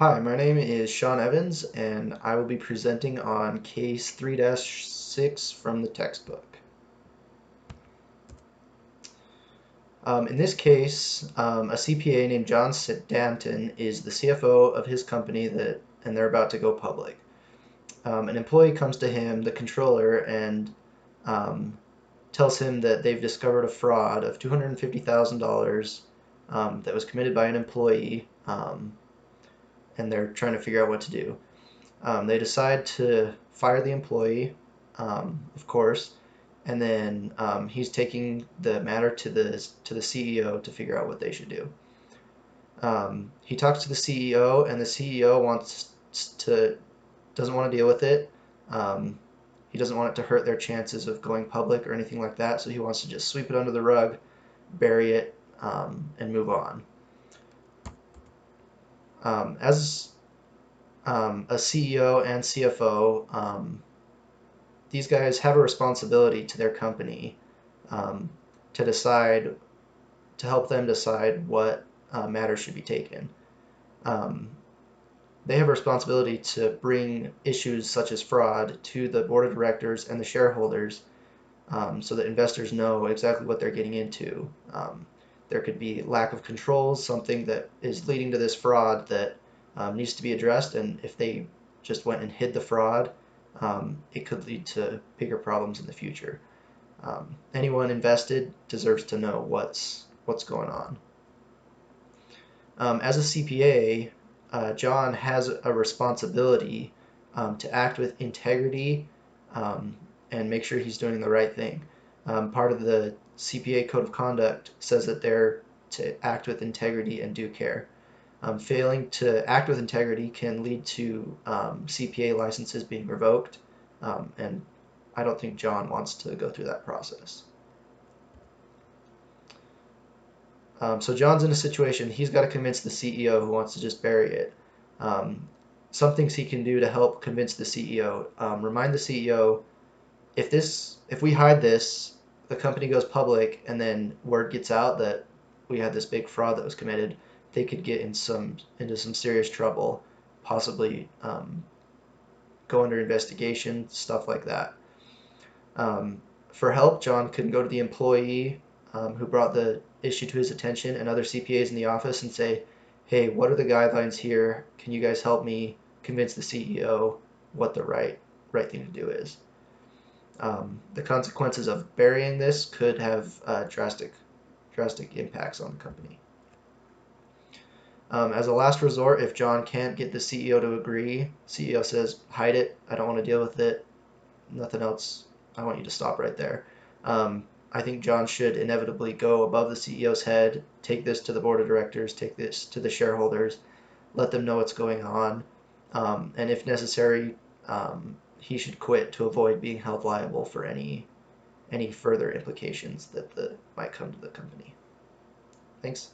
Hi, my name is Sean Evans, and I will be presenting on case 3-6 from the textbook. In this case, a CPA named John Danton is the CFO of his company and they're about to go public. An employee comes to him, the controller, and tells him that they've discovered a fraud of $250,000 that was committed by an employee, and they're trying to figure out what to do. They decide to fire the employee, of course, and then he's taking the matter to the CEO to figure out what they should do. He talks to the CEO, and the CEO doesn't want to deal with it. He doesn't want it to hurt their chances of going public or anything like that, so he wants to just sweep it under the rug, bury it, and move on. As a CEO and CFO, these guys have a responsibility to their company to help them decide what matters should be taken. They have a responsibility to bring issues such as fraud to the board of directors and the shareholders so that investors know exactly what they're getting into. There could be lack of controls, something that is leading to this fraud that needs to be addressed, and if they just went and hid the fraud, it could lead to bigger problems in the future. Anyone invested deserves to know what's going on. As a CPA, John has a responsibility to act with integrity and make sure he's doing the right thing. Part of the CPA Code of Conduct says that they're to act with integrity and due care. Failing to act with integrity can lead to CPA licenses being revoked, and I don't think John wants to go through that process. So John's in a situation, he's got to convince the CEO who wants to just bury it. Some things he can do to help convince the CEO. Remind the CEO, if we hide this, the company goes public, and then word gets out that we had this big fraud that was committed, they could get into some serious trouble, possibly go under investigation, stuff like that. For help, John can go to the employee who brought the issue to his attention and other CPAs in the office and say, hey, what are the guidelines here? Can you guys help me convince the CEO what the right thing to do is? The consequences of burying this could have drastic impacts on the company. As a last resort, if John can't get the CEO to agree, CEO says, hide it, I don't want to deal with it, nothing else, I want you to stop right there. I think John should inevitably go above the CEO's head, take this to the board of directors, take this to the shareholders, let them know what's going on, and if necessary, he should quit to avoid being held liable for any further implications that might come to the company. Thanks.